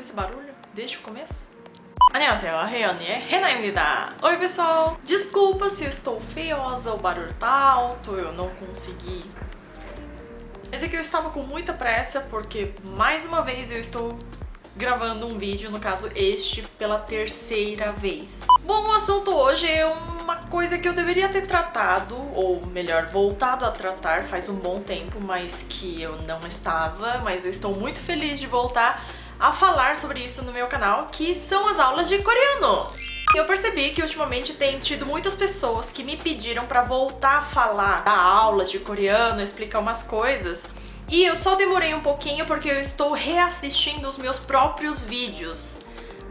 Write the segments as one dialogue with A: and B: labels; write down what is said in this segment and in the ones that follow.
A: esse barulho desde o começo? 안녕하세요, 혜연이의 해나입니다. Oi, pessoal! Desculpa se eu estou feiosa, o barulho tá alto, eu não consegui. Mas é que eu estava com muita pressa porque, mais uma vez, eu estou gravando um vídeo, no caso este, pela terceira vez. Bom, o assunto hoje é uma coisa que eu deveria ter tratado, ou melhor, voltado a tratar faz um bom tempo, mas que eu não estava, mas eu estou muito feliz de voltar a falar sobre isso no meu canal, que são as aulas de coreano. Eu percebi que ultimamente tem tido muitas pessoas que me pediram para voltar a falar da aula de coreano, explicar umas coisas, e eu só demorei um pouquinho porque eu estou reassistindo os meus próprios vídeos.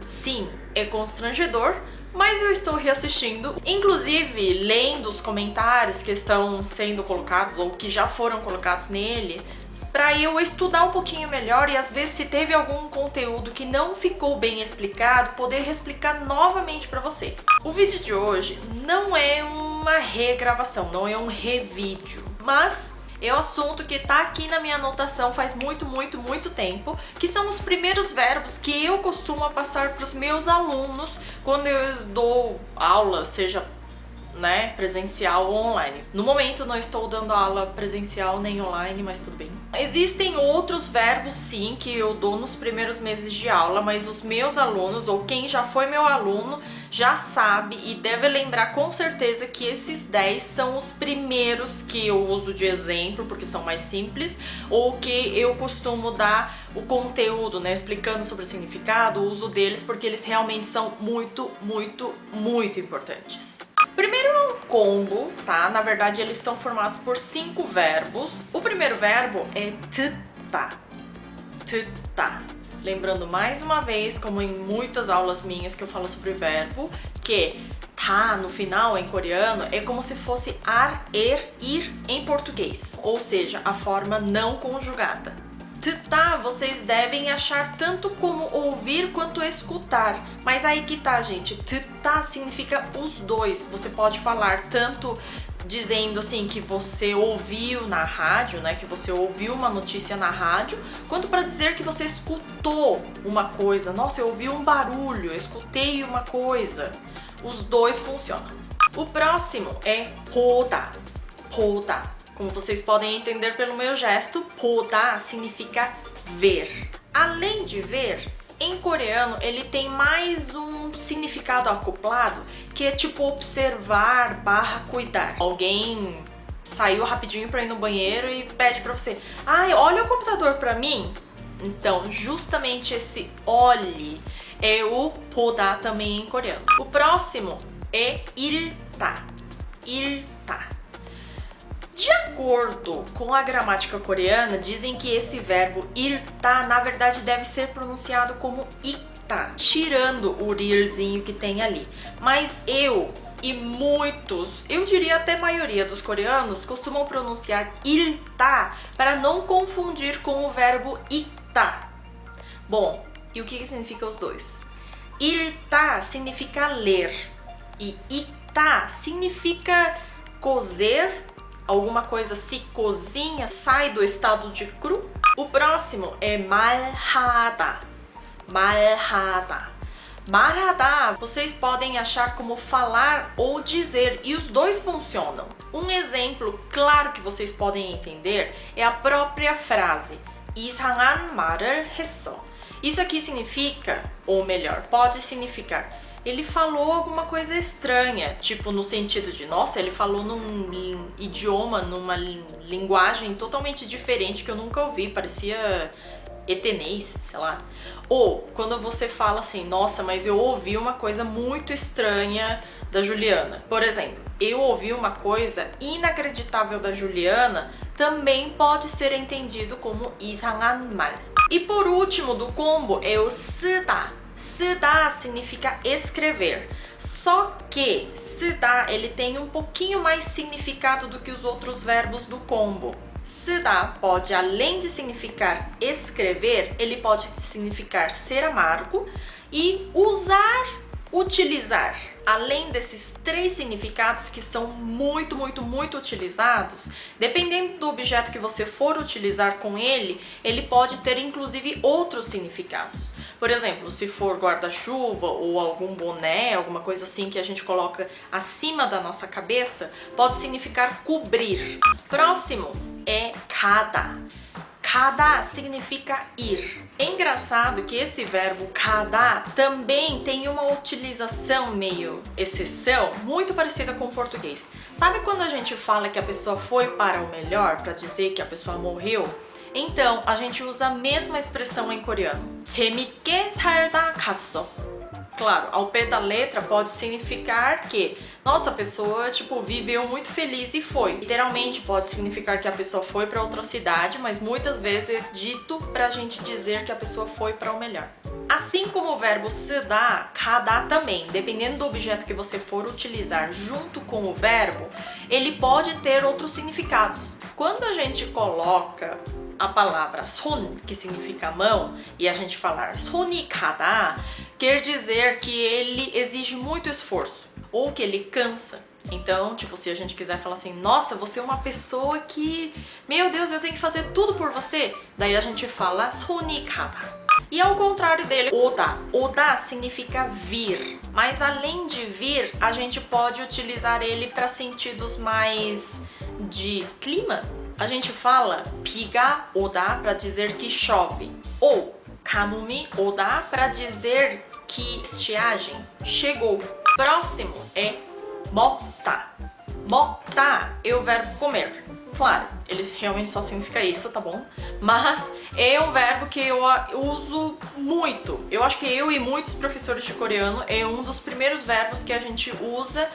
A: Sim, é constrangedor, mas eu estou reassistindo, inclusive lendo os comentários que estão sendo colocados ou que já foram colocados nele, para eu estudar um pouquinho melhor e às vezes se teve algum conteúdo que não ficou bem explicado, poder reexplicar novamente para vocês. O vídeo de hoje não é uma regravação, não é um revídeo, mas é um assunto que tá aqui na minha anotação faz muito tempo, que são os primeiros verbos que eu costumo passar para os meus alunos quando eu dou aula, seja presencial ou online. No momento não estou dando aula presencial nem online, mas tudo bem. Existem outros verbos sim que eu dou nos primeiros meses de aula, mas os meus alunos, ou quem já foi meu aluno, já sabe e deve lembrar com certeza que esses 10 são os primeiros que eu uso de exemplo, porque são mais simples, ou que eu costumo dar o conteúdo, explicando sobre o significado, o uso deles, porque eles realmente são muito importantes. Primeiro é um combo, tá? Na verdade, eles são formados por 5 verbos. O primeiro verbo é 듣다. 듣다. Lembrando mais uma vez, como em muitas aulas minhas que eu falo sobre verbo, que tá no final em coreano é como se fosse ar, ir em português. Ou seja, a forma não conjugada. 듣다 vocês devem achar tanto como ouvir quanto escutar. Mas aí que tá, gente. 듣다 significa os dois. Você pode falar tanto dizendo assim que você ouviu na rádio, que você ouviu uma notícia na rádio, quanto para dizer que você escutou uma coisa. Nossa, eu ouvi um barulho, eu escutei uma coisa. Os dois funcionam. O próximo é 보다. 보다. Como vocês podem entender pelo meu gesto, 보다 significa ver. Além de ver, em coreano ele tem mais um significado acoplado, que é tipo observar / cuidar. Alguém saiu rapidinho pra ir no banheiro e pede pra você: olha o computador pra mim. Então, justamente esse olhe é o 보다 também em coreano. O próximo é 읽다. 읽다. De acordo com a gramática coreana, dizem que esse verbo 읽다 na verdade deve ser pronunciado como 읽다, tirando o rirzinho que tem ali. Mas eu e muitos, eu diria até a maioria dos coreanos, costumam pronunciar 읽다 para não confundir com o verbo 읽다. Bom, e o que significa os dois? 읽다 significa ler e 읽다 significa cozer. Alguma coisa se cozinha, sai do estado de cru. O próximo é 말하다. 말하다. 말하다 vocês podem achar como falar ou dizer, e os dois funcionam. Um exemplo claro que vocês podem entender é a própria frase 이상한 말을 했어. Isso aqui significa, ou melhor, pode significar ele falou alguma coisa estranha, tipo no sentido de, nossa, ele falou num idioma, numa linguagem totalmente diferente que eu nunca ouvi, parecia etenês, sei lá. Ou quando você fala assim, nossa, mas eu ouvi uma coisa muito estranha da Juliana. Por exemplo, eu ouvi uma coisa inacreditável da Juliana, também pode ser entendido como 이상한 말. E por último do combo é o 쓰다. 쓰다 significa escrever, só que 쓰다 ele tem um pouquinho mais significado do que os outros verbos do combo. 쓰다 pode, além de significar escrever, ele pode significar ser amargo e usar Utilizar. Além desses 3 significados que são muito utilizados, dependendo do objeto que você for utilizar com ele, ele pode ter inclusive outros significados. Por exemplo, se for guarda-chuva ou algum boné, alguma coisa assim que a gente coloca acima da nossa cabeça, pode significar cobrir. Próximo é cada. Cada significa ir. É engraçado que esse verbo cada também tem uma utilização meio exceção, muito parecida com o português. Sabe quando a gente fala que a pessoa foi para o melhor, para dizer que a pessoa morreu? Então, a gente usa a mesma expressão em coreano. 재밌게 살다 갔어. Claro, ao pé da letra pode significar que, nossa, a pessoa, viveu muito feliz e foi. Literalmente pode significar que a pessoa foi para outra cidade, mas muitas vezes é dito pra gente dizer que a pessoa foi para o melhor. Assim como o verbo 쓰다, 가다 também, dependendo do objeto que você for utilizar junto com o verbo, ele pode ter outros significados. Quando a gente coloca a palavra 손, que significa mão, e a gente falar 손이 가다, quer dizer que ele exige muito esforço, ou que ele cansa. Então, se a gente quiser falar assim, nossa, você é uma pessoa que, meu Deus, eu tenho que fazer tudo por você, daí a gente fala 손이 가다. E ao contrário dele, oda. Oda significa vir, mas além de vir, a gente pode utilizar ele para sentidos mais de clima. A gente fala 비가 오다 para dizer que chove, ou 가뭄이 오다 para dizer que estiagem chegou. Próximo é 먹다. 먹다 é o verbo comer. Claro, ele realmente só significa isso, tá bom? Mas é um verbo que eu uso muito. Eu acho que eu e muitos professores de coreano é um dos primeiros verbos que a gente usa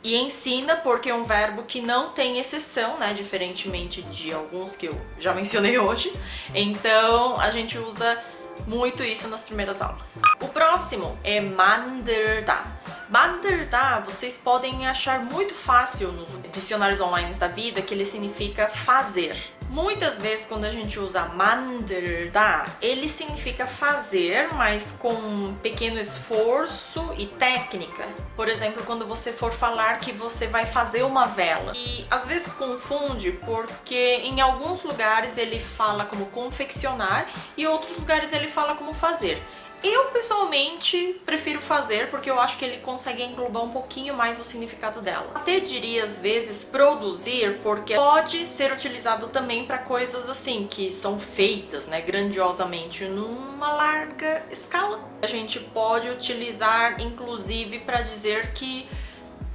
A: e ensina, porque é um verbo que não tem exceção, né? Diferentemente de alguns que eu já mencionei hoje. Então, a gente usa muito isso nas primeiras aulas. O próximo é 만들다. 만들다, vocês podem achar muito fácil nos dicionários online da vida que ele significa fazer. Muitas vezes quando a gente usa 만들다, ele significa fazer, mas com um pequeno esforço e técnica. Por exemplo, quando você for falar que você vai fazer uma vela. E às vezes confunde porque em alguns lugares ele fala como confeccionar e em outros lugares ele fala como fazer. Eu, pessoalmente, prefiro fazer porque eu acho que ele consegue englobar um pouquinho mais o significado dela. Até diria, às vezes, produzir, porque pode ser utilizado também para coisas assim, que são feitas, né, grandiosamente, numa larga escala. A gente pode utilizar, inclusive, para dizer que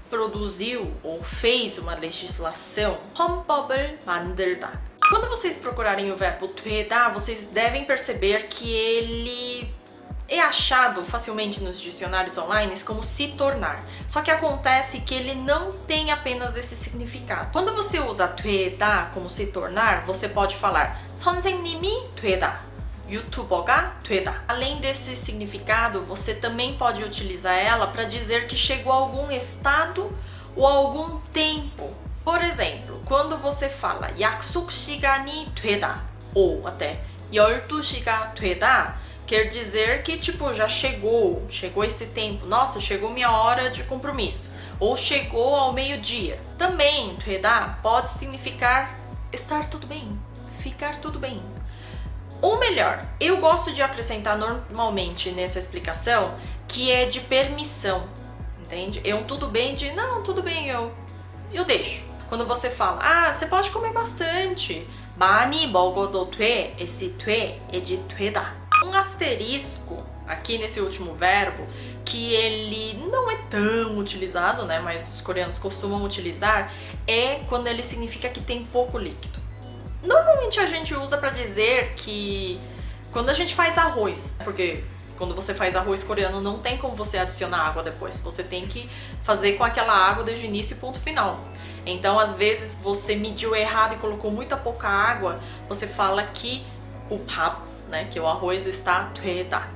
A: produziu ou fez uma legislação. 헌법을 만들다. Quando vocês procurarem o verbo 되다, vocês devem perceber que ele é achado facilmente nos dicionários online como se tornar. Só que acontece que ele não tem apenas esse significado. Quando você usa 되다 como se tornar, você pode falar 선생님이 되다, 유튜버가 되다. Além desse significado, você também pode utilizar ela para dizer que chegou a algum estado ou a algum tempo. Por exemplo, quando você fala 약속 시간이 되다 ou até 12시가 되다, quer dizer que, já chegou esse tempo. Nossa, chegou minha hora de compromisso. Ou chegou ao meio-dia. Também, 되다 pode significar estar tudo bem, ficar tudo bem. Ou melhor, eu gosto de acrescentar normalmente nessa explicação que é de permissão, entende? É um tudo bem de, não, tudo bem, eu deixo. Quando você fala, você pode comer bastante. 많이 먹어도 돼. Esse 돼 é de 되다. Um asterisco aqui nesse último verbo, que ele não é tão utilizado, né, mas os coreanos costumam utilizar, é quando ele significa que tem pouco líquido. Normalmente a gente usa para dizer que quando a gente faz arroz, porque quando você faz arroz coreano não tem como você adicionar água depois, você tem que fazer com aquela água desde o início e ponto final. Então, às vezes, você mediu errado e colocou muita pouca água, você fala que o 밥, né, que o arroz está 되다.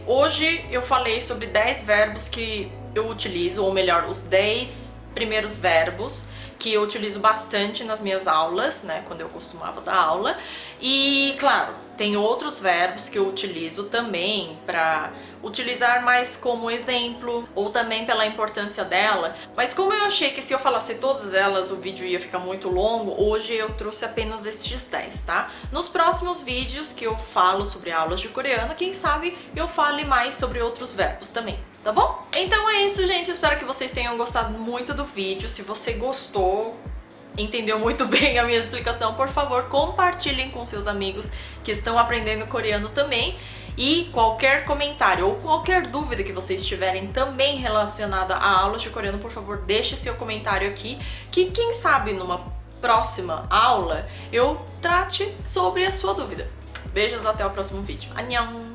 A: Hoje eu falei sobre 10 verbos que eu utilizo, ou melhor, os 10 primeiros verbos que eu utilizo bastante nas minhas aulas, né, quando eu costumava dar aula. E, claro, Tem outros verbos que eu utilizo também para utilizar mais como exemplo ou também pela importância dela, mas como eu achei que se eu falasse todas elas o vídeo ia ficar muito longo, hoje eu trouxe apenas estes 10, tá? Nos próximos vídeos que eu falo sobre aulas de coreano, quem sabe eu fale mais sobre outros verbos também, tá bom? Então é isso, gente, espero que vocês tenham gostado muito do vídeo. Se você gostou, entendeu muito bem a minha explicação, por favor, compartilhem com seus amigos que estão aprendendo coreano também. E qualquer comentário ou qualquer dúvida que vocês tiverem também relacionada a aulas de coreano, por favor, deixe seu comentário aqui, que quem sabe numa próxima aula eu trate sobre a sua dúvida. Beijos, até o próximo vídeo. Annyeong!